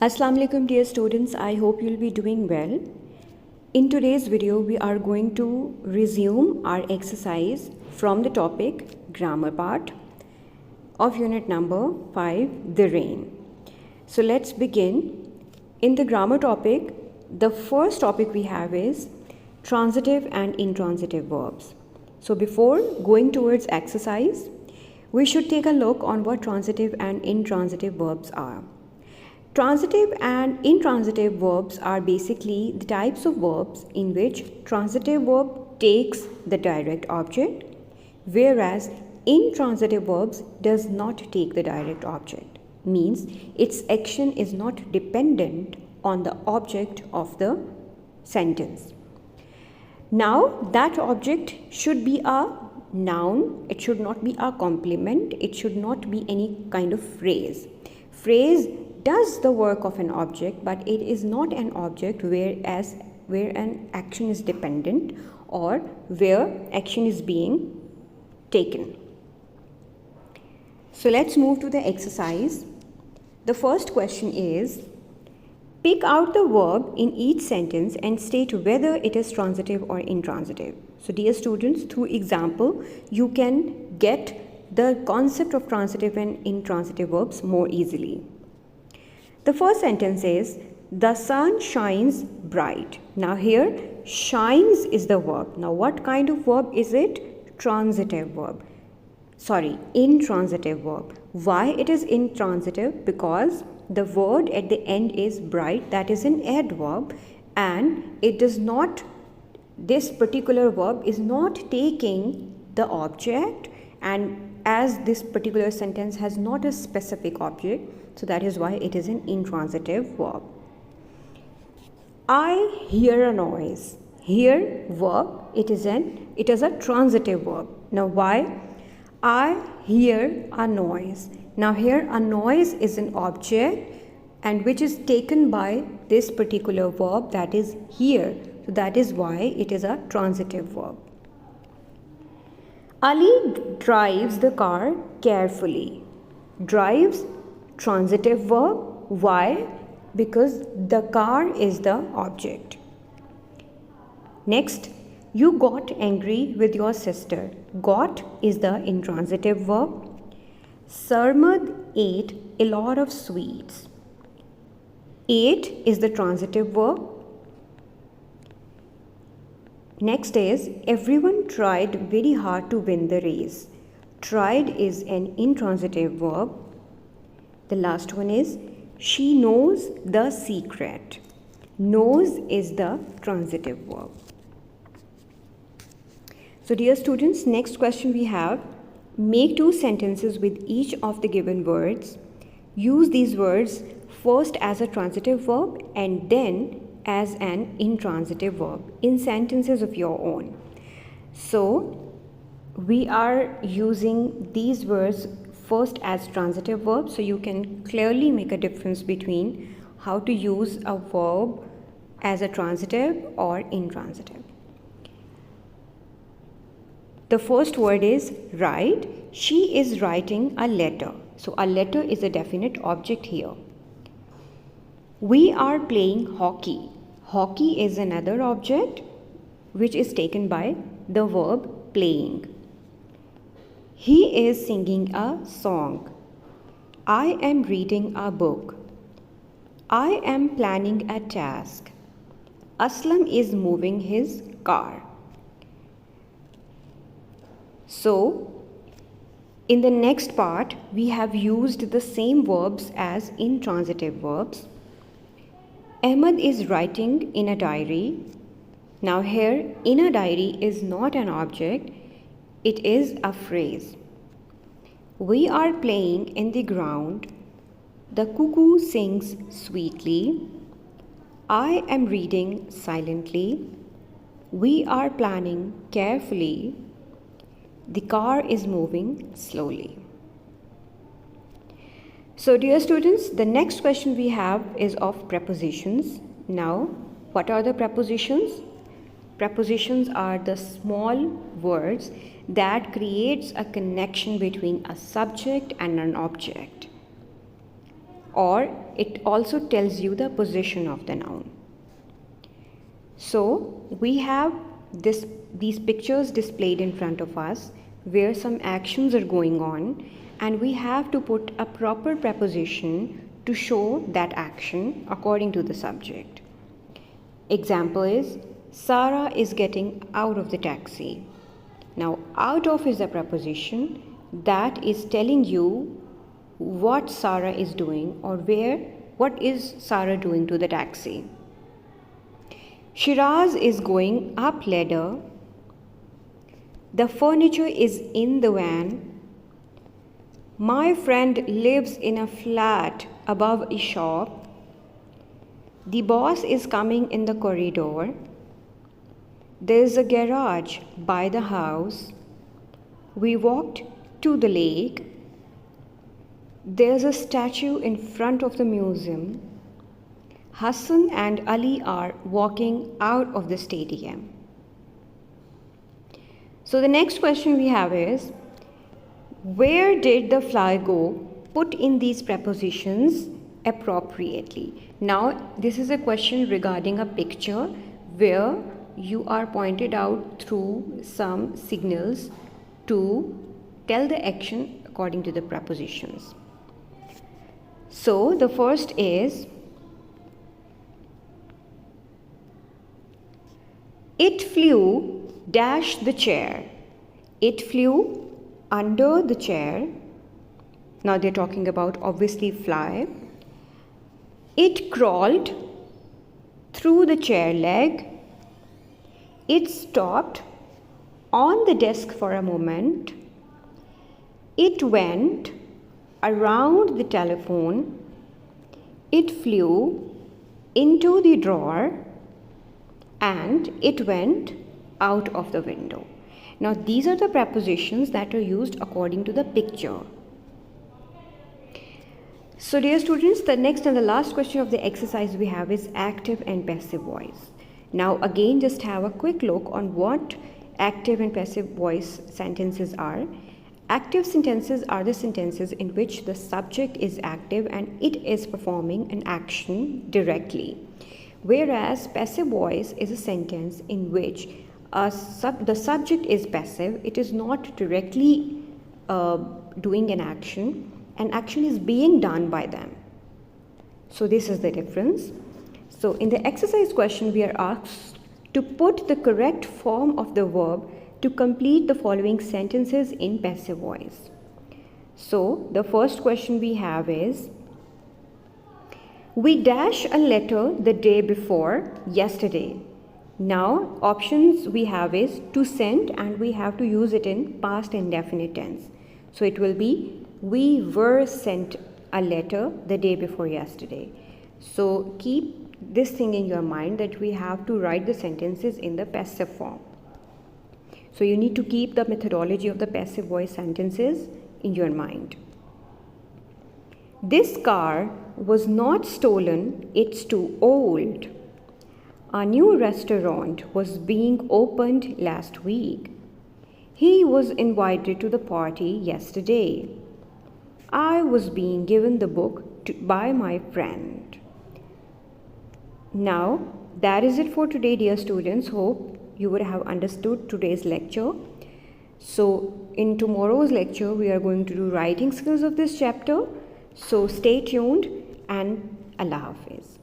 Assalamu alaikum dear students, I hope you'll be doing well. In today's video, we are going to resume our exercise from the topic grammar part of unit number 5, the rain. So let's begin. In the grammar topic, the first topic we have is transitive and intransitive verbs. So before going towards exercise, we should take a look on what transitive and intransitive verbs are. Transitive and intransitive verbs are basically the types of verbs in which transitive verb takes the direct object, whereas intransitive verbs does not take the direct object. Means its action is not dependent on the object of the sentence. Now that object should be a noun, it should not be a complement, it should not be any kind of phrase. Phrase does the work of an object, but it is not an object where an action is dependent or where action is being taken. So let's move to the exercise. The first question is, pick out the verb in each sentence and state whether it is transitive or intransitive. So dear students, through example, you can get the concept of transitive and intransitive verbs more easily. The first sentence is, the sun shines bright. Now here, shines is the verb. Now what kind of verb is it? Transitive verb. Intransitive verb. Why it is intransitive? Because the word at the end is bright, that is an adverb, and it does not, this particular verb is not taking the object, and as this particular sentence has not a specific object, so that is why it is an intransitive verb. I hear a noise. Hear verb, it is a transitive verb. Now why? I hear a noise. Now here a noise is an object and which is taken by this particular verb, that is hear. So that is why it is a transitive verb. Ali drives the car carefully. Drives, transitive verb. Why? Because the car is the object. Next, you got angry with your sister. Got is the intransitive verb. Sarmad ate a lot of sweets. Ate is the transitive verb. Next is, everyone tried very hard to win the race. Tried is an intransitive verb. The last one is, she knows the secret. Knows is the transitive verb. So dear students, next question we have, make two sentences with each of the given words. Use these words first as a transitive verb and then as an intransitive verb in sentences of your own. So we are using these words first as transitive verbs, so you can clearly make a difference between how to use a verb as a transitive or intransitive. The first word is write. She is writing a letter. So a letter is a definite object here. We are playing hockey. Hockey is another object which is taken by the verb playing. He is singing a song. I am reading a book. I am planning a task. Aslam is moving his car. So, in the next part, we have used the same verbs as intransitive verbs. Ahmed is writing in a diary. Now here, in a diary is not an object, it is a phrase. We are playing in the ground. The cuckoo sings sweetly. I am reading silently. We are planning carefully. The car is moving slowly. So dear students, the next question we have is of prepositions. Now, what are the prepositions? Prepositions are the small words that creates a connection between a subject and an object. or it also tells you the position of the noun. So we have these pictures displayed in front of us where some actions are going on, and we have to put a proper preposition to show that action according to the subject. Example is, Sarah is getting out of the taxi. Now, out of is a preposition that is telling you what Sarah is doing, or what is Sarah doing to the taxi. Shiraz is going up ladder. The furniture is in the van. My friend lives in a flat above a shop. The boss is coming in the corridor. There's a garage by the house. We walked to the lake. There's a statue in front of the museum. Hassan and Ali are walking out of the stadium. So the next question we have is, where did the fly go? Put in these prepositions appropriately. Now, this is a question regarding a picture where you are pointed out through some signals to tell the action according to the prepositions. So the first is, it flew dash the chair. It flew under the chair. Now they're talking about obviously fly. It crawled through the chair leg. It stopped on the desk for a moment. It went around the telephone. It flew into the drawer. And it went out of the window. Now these are the prepositions that are used according to the picture. So dear students, the next and the last question of the exercise we have is active and passive voice. Now again, just have a quick look on what active and passive voice sentences are. Active sentences are the sentences in which the subject is active and it is performing an action directly. Whereas passive voice is a sentence in which the subject is passive, it is not directly doing an action is being done by them. So this is the difference. So in the exercise question, we are asked to put the correct form of the verb to complete the following sentences in passive voice. So the first question we have is, we dash a letter the day before yesterday. Now options we have is to send, and we have to use it in past indefinite tense. So it will be, we were sent a letter the day before yesterday. So keep this thing in your mind that we have to write the sentences in the passive form. So you need to keep the methodology of the passive voice sentences in your mind. This car was not stolen, it's too old. A new restaurant was being opened last week. He was invited to the party yesterday. I was being given the book by my friend. Now, that is it for today, dear students. Hope you would have understood today's lecture. So, in tomorrow's lecture, we are going to do writing skills of this chapter. So, stay tuned and Allah Hafiz.